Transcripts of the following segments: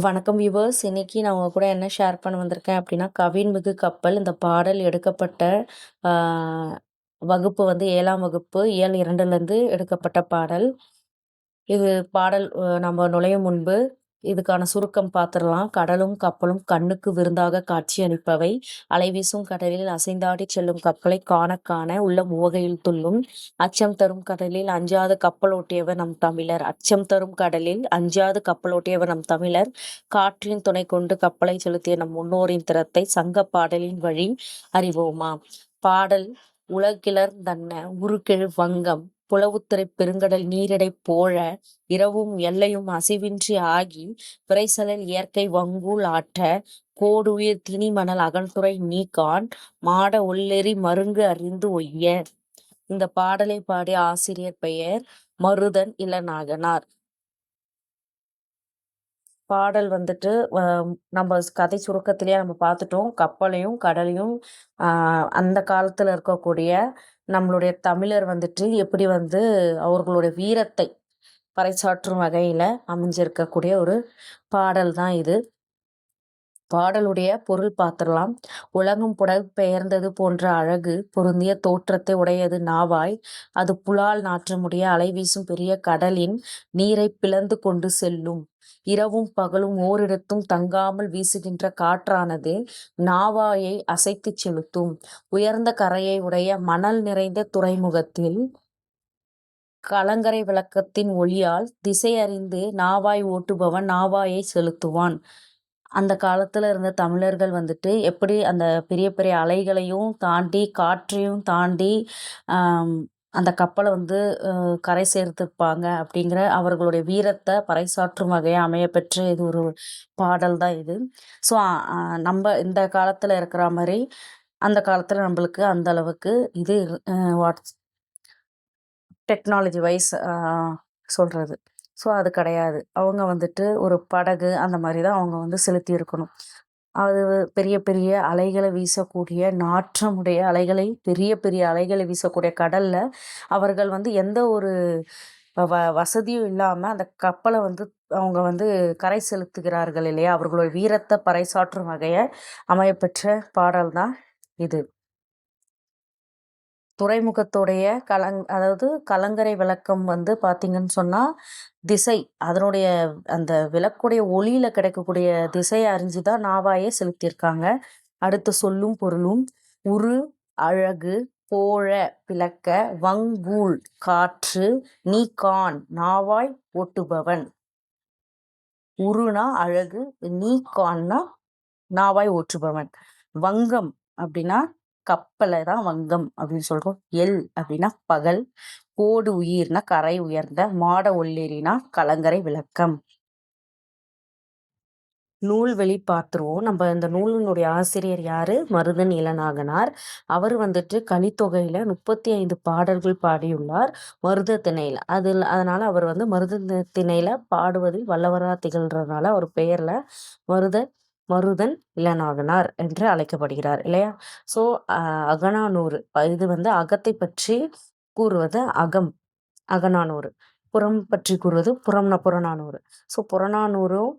வணக்கம் வியூவர்ஸ். இன்னைக்கு நான் உங்க கூட என்ன ஷேர் பண்ண வந்திருக்கேன் அப்படின்னா, கவின்மிகு கப்பல் இந்த பாடல் எடுக்கப்பட்ட ஆ வகுப்பு வந்து 7ஆம் வகுப்பு இயல் 2லேருந்து எடுக்கப்பட்ட பாடல். இது பாடல் நம்ம நுழையும் முன்பு இதுக்கான சுருக்கம் பார்த்துடலாம். கடலும் கப்பலும் கண்ணுக்கு விருந்தாக காட்சியளிப்பவை. அலைவீசும் கடலில் அசைந்தாடிச் செல்லும் கப்பலை காணக் காண உள்ளம் உவகையில் துள்ளும். அச்சம் தரும் கடலில் அஞ்சாது கப்பலோட்டியவர் நம் தமிழர். அச்சம் தரும் கடலில் அஞ்சாது கப்பலோட்டியவர் நம் தமிழர். காற்றின் துணை கொண்டு கப்பலை செலுத்திய நம் முன்னோரின் திறத்தை சங்கப் பாடலின் வழி அறிவோமா. பாடல் உலகிளர்ந்தன்ன உருகெழு வங்கம் புலவுத்துறைப் பெருங்கடல் நீரிடை போழ இரவும் எல்லையும் அசைவின்றி ஆகி விரைசலல் இயற்கை வங்கூழ் ஆற்ற கோடுயிர் திணிமணல் அகல்துறை நீகாண் மாட ஒள்ளெரி மருங்கு அறிந்து ஒய்ய. இந்த பாடலை பாடிய ஆசிரியர் பெயர் மருதன் இளநாகனார். பாடல் வந்துட்டு நம்ம கதை சுருக்கத்திலேயே நம்ம பார்த்துட்டோம். கப்பலையும் கடலையும் அந்த காலத்தில் இருக்கக்கூடிய நம்மளுடைய தமிழர் வந்துட்டு எப்படி வந்து அவர்களுடைய வீரத்தை பறைசாற்றும் வகையில் அமைஞ்சிருக்கக்கூடிய ஒரு பாடல் தான் இது. பாடலுடைய பொருள் பார்த்துடலாம். உலகம் புடம்பெயர்ந்தது போன்ற அழகு பொருந்திய தோற்றத்தை உடையது நாவாய். அது புலால் நாற்றமுடைய அலைவீசும் பெரிய கடலின் நீரை பிளந்து கொண்டு செல்லும். இரவும் பகலும் ஓரிடத்தும் தங்காமல் வீசுகின்ற காற்றானது நாவாயை அசைத்துச் செலுத்தும். உயர்ந்த கரையை உடைய மணல் நிறைந்த துறைமுகத்தில் கலங்கரை விளக்கத்தின் ஒளியால் திசை அறிந்து நாவாய் ஓட்டுபவன் நாவாயை செலுத்துவான். அந்த காலத்துல இருந்த தமிழர்கள் வந்துட்டு எப்படி அந்த பெரிய பெரிய அலைகளையும் தாண்டி காற்றையும் தாண்டி அந்த கப்பலை வந்து கரை சேர்த்துப்பாங்க அப்படிங்கிற அவர்களுடைய வீரத்தை பறைசாற்றும் வகையாக அமையப்பெற்ற இது ஒரு பாடல் தான் இது. ஸோ நம்ம இந்த காலத்தில் இருக்கிற மாதிரி அந்த காலத்தில் நம்மளுக்கு அந்த அளவுக்கு இது வாட்ஸ் டெக்னாலஜி வைஸ் சொல்கிறது. ஸோ அது கிடையாது. அவங்க வந்துட்டு ஒரு படகு அந்த மாதிரி தான் அவங்க வந்து செலுத்தி இருக்கணும். அது பெரிய பெரிய அலைகளை வீசக்கூடிய நாற்றமுடைய அலைகளை பெரிய பெரிய அலைகளை வீசக்கூடிய கடலில் அவர்கள் வந்து எந்த ஒரு வசதியும் இல்லாமல் அந்த கப்பலை வந்து அவங்க வந்து கரை செலுத்துகிறார்கள் இல்லையா. அவர்களுடைய வீரத்தை பறைசாற்றும் வகையை அமையப்பெற்ற பாடல் தான் இது. துறைமுகத்துடைய அதாவது கலங்கரை விளக்கம் வந்து பார்த்தீங்கன்னு சொன்னால் திசை அதனுடைய அந்த விளக்குடைய ஒளியில் கிடைக்கக்கூடிய திசையை அறிஞ்சு தான் நாவாயே செலுத்தியிருக்காங்க. அடுத்து சொல்லும் பொருளும் உரு அழகு போழ பிளக்க வங்கூழ் காற்று நீகான் நாவாய் ஓட்டுபவன். உருனா அழகு, நீகான்னா நாவாய் ஓட்டுபவன். வங்கம் அப்படின்னா கப்பலை தான் வங்கம் அப்படின்னு சொல்றோம். எல் அப்படின்னா பகல், கோடு உயிர்னா கரை உயர்ந்த, மாட ஒள்ளெரினா கலங்கரை விளக்கம். நூல்வெளி பார்த்துருவோம். நம்ம இந்த நூலினுடைய ஆசிரியர் யாரு? மருதன் இளநாகனார். அவர் வந்துட்டு கலித்தொகையில 35 பாடல்கள் பாடியுள்ளார் மருத திணையில. அதனால அவர் வந்து மருத திணையில பாடுவதில் வல்லவராக திகழ்றதுனால அவர் பெயர்ல மருதன் இளநாகனார் என்று அழைக்கப்படுகிறார் இல்லையா. ஸோ அகநானூறு இது வந்து அகத்தை பற்றி கூறுவது அகநானூறு. புறம் பற்றி கூறுவது புறநானூறு. ஸோ புறநானூறும்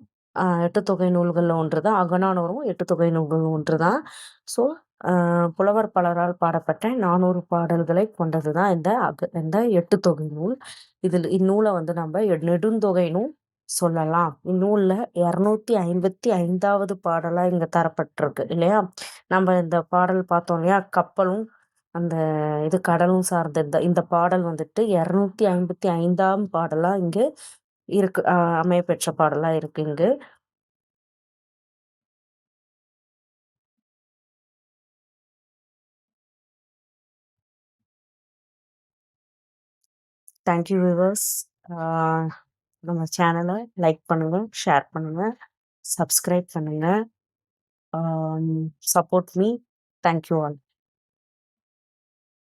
8 தொகை நூல்களில் ஒன்று தான். அகநானூறும் 8 தொகை நூல்கள் ஒன்று தான். ஸோ புலவர் பலரால் பாடப்பட்ட 400 பாடல்களை கொண்டது தான் இந்த 8 தொகை நூல். இந்நூலை வந்து நம்ம நெடுந்தொகை நூல் சொல்லலாம். இந்நூலில் 255வது பாடலாக இங்கே தரப்பட்டிருக்கு இல்லையா. நம்ம இந்த பாடல் பார்த்தோம் இல்லையா, கப்பலும் அந்த இது கடலும் சார்ந்த இந்த பாடல் வந்துட்டு 255ஆம் பாடலாக இங்கே இருக்கு, அமையப்பெற்ற பாடலாக இருக்கு இங்கு. Thank you viewers. நம்ம சேனலை லைக் பண்ணுங்கள், ஷேர் பண்ணுங்கள், சப்ஸ்கிரைப் பண்ணுங்கள். Support me. Thank you all.